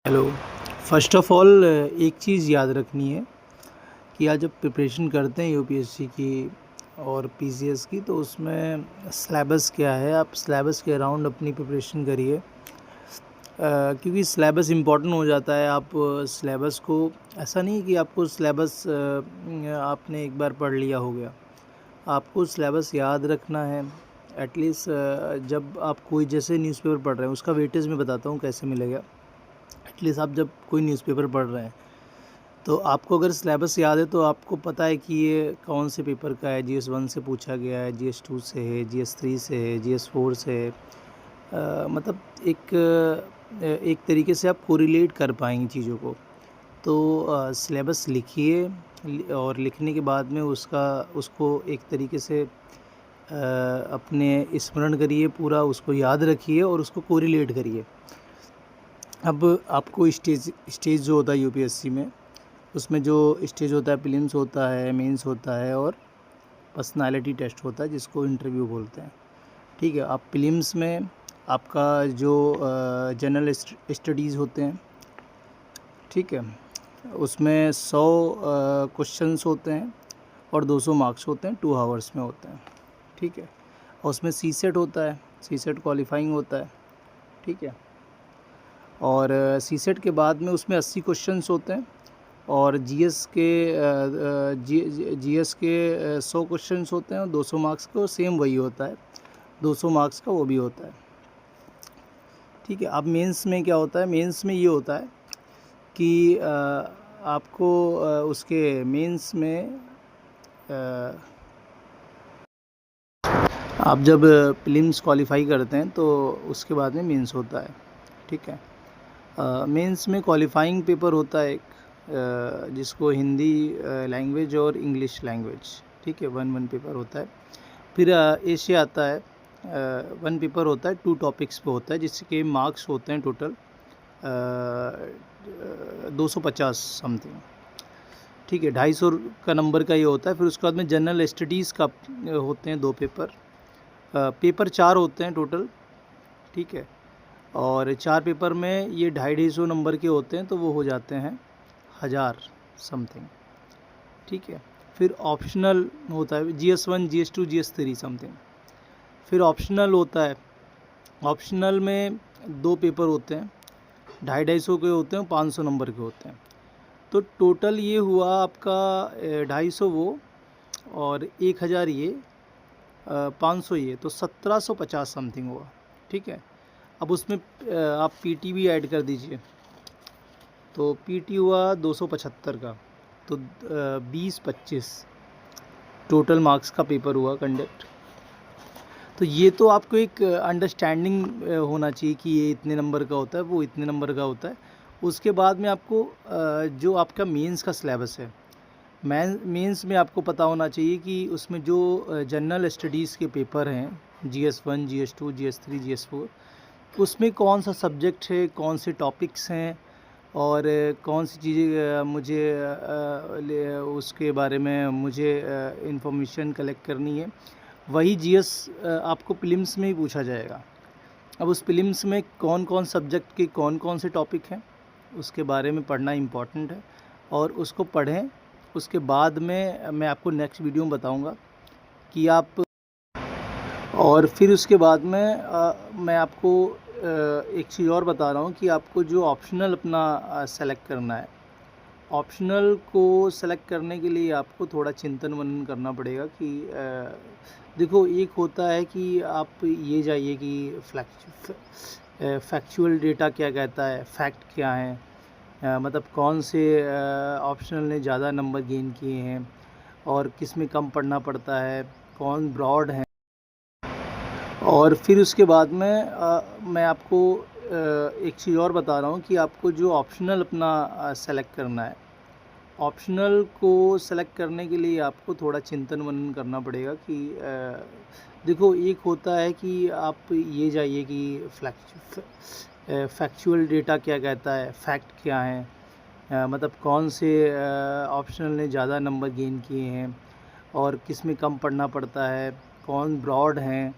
Hello. First of all एक चीज़ याद रखनी है कि आज जब प्रिपरेशन करते हैं यूपीएससी की और पीसीएस की, तो उसमें सिलेबस क्या है, आप सिलेबस के अराउंड अपनी प्रिपरेशन करिए। क्योंकि सिलेबस इम्पॉर्टेंट हो जाता है। आप सिलेबस को ऐसा नहीं कि आपको सिलेबस आपने एक बार पढ़ लिया हो गया। आपको सिलेबस याद रखना है। एटलीस्ट जब आप कोई जैसे न्यूज़पेपर पढ़ रहे हैं, उसका वेटेज मैं बताता हूँ कैसे मिलेगा। एटलीस्ट आप जब कोई न्यूज़पेपर पढ़ रहे हैं, तो आपको अगर सिलेबस याद है तो आपको पता है कि ये कौन से पेपर का है। जीएस 1 से पूछा गया है, जीएस 2 से है, जीएस 3 से है, जीएस 4 से है। मतलब एक तरीके से आप कोरिलेट कर पाएंगे चीज़ों को। तो सिलेबस लिखिए और लिखने के बाद में उसको एक तरीके से अपने स्मरण करिए, पूरा उसको याद रखिए और उसको कोरिलेट करिए। अब आपको स्टेज जो होता है यूपीएससी में, उसमें जो स्टेज होता है, प्रीलिम्स होता है, मेंस होता है और पर्सनालिटी टेस्ट होता है, जिसको इंटरव्यू बोलते हैं। ठीक है। आप प्रीलिम्स में आपका जो जनरल स्टडीज़ होते हैं, ठीक है, उसमें 100 क्वेश्चंस होते हैं और 200 मार्क्स होते हैं, 2 आवर्स में होते हैं। ठीक है। और उसमें सी सेट होता है, सी सेट क्वालिफाइंग होता है। ठीक है। और सी सेट के बाद में उसमें 80 क्वेश्चंस होते हैं और जीएस के 100 क्वेश्चंस होते हैं और 200 मार्क्स का सेम वही होता है, 200 मार्क्स का वो भी होता है। ठीक है। अब मेंस में क्या होता है, मेंस में ये होता है कि आपको उसके मेंस में आप जब प्रीलिम्स क्वालिफाई करते हैं तो उसके बाद में मेंस होता है। ठीक है। मेंस में क्वालिफाइंग पेपर होता है एक, जिसको हिंदी लैंग्वेज और इंग्लिश लैंग्वेज, ठीक है, वन पेपर होता है। फिर एशे आता है, वन पेपर होता है, 2 टॉपिक्स पे होता है, जिसके मार्क्स होते हैं टोटल 250 समथिंग। ठीक है। 250 का नंबर का ये होता है। फिर उसके बाद में जनरल स्टडीज़ का होते हैं 2 पेपर। पेपर 4 होते हैं टोटल। ठीक है। और 4 पेपर में ये 250 नंबर के होते हैं, तो वो हो जाते हैं 1000 समथिंग। ठीक है। फिर ऑप्शनल होता है जीएस 1, जीएस 2, जीएस 3 समथिंग। फिर ऑप्शनल होता है। ऑप्शनल में 2 पेपर होते हैं, 250 के होते हैं, 500 नंबर के होते हैं। तो टोटल ये हुआ आपका 250 वो और 1000 ये, 500 ये, तो 1750 समथिंग हुआ। ठीक है। अब उसमें आप पीटी भी ऐड कर दीजिए, तो पीटी हुआ 275 का, तो 20-25 टोटल मार्क्स का पेपर हुआ कंडक्ट। तो ये तो आपको एक अंडरस्टैंडिंग होना चाहिए कि ये इतने नंबर का होता है, वो इतने नंबर का होता है। उसके बाद में आपको जो आपका मेंस का सिलेबस है, मेंस में आपको पता होना चाहिए कि उसमें जो जनरल स्टडीज़ के पेपर हैं, जीएस 1, जीएस 2, जीएस 3, जीएस 4, उसमें कौन सा सब्जेक्ट है, कौन से टॉपिक्स हैं और कौन सी चीज़ें उसके बारे में मुझे इंफॉर्मेशन कलेक्ट करनी है। वही जीएस आपको प्रीलिम्स में ही पूछा जाएगा। अब उस प्रीलिम्स में कौन कौन सब्जेक्ट के कौन कौन से टॉपिक हैं, उसके बारे में पढ़ना इम्पॉर्टेंट है और उसको पढ़ें। उसके बाद में मैं आपको नेक्स्ट वीडियो में बताऊंगा कि आप, और फिर उसके बाद में मैं आपको एक चीज़ और बता रहा हूँ कि आपको जो ऑप्शनल अपना सेलेक्ट करना है, ऑप्शनल को सेलेक्ट करने के लिए आपको थोड़ा चिंतन मनन करना पड़ेगा कि देखो, एक होता है कि आप ये जाइए कि फैक्चुअल डेटा क्या कहता है, फैक्ट क्या है, मतलब कौन से ऑप्शनल ने ज़्यादा नंबर गेन किए हैं और किस में कम पढ़ना पड़ता है, कौन ब्रॉड है। और फिर उसके बाद में मैं आपको एक चीज़ और बता रहा हूँ कि आपको जो ऑप्शनल अपना सेलेक्ट करना है, ऑप्शनल को सेलेक्ट करने के लिए आपको थोड़ा चिंतन मनन करना पड़ेगा कि देखो, एक होता है कि आप ये जाइए कि फैक्चुअल डेटा क्या कहता है, फैक्ट क्या है, मतलब कौन से ऑप्शनल ने ज़्यादा नंबर गेन किए हैं और किस में कम पढ़ना पड़ता है, कौन ब्रॉड हैं।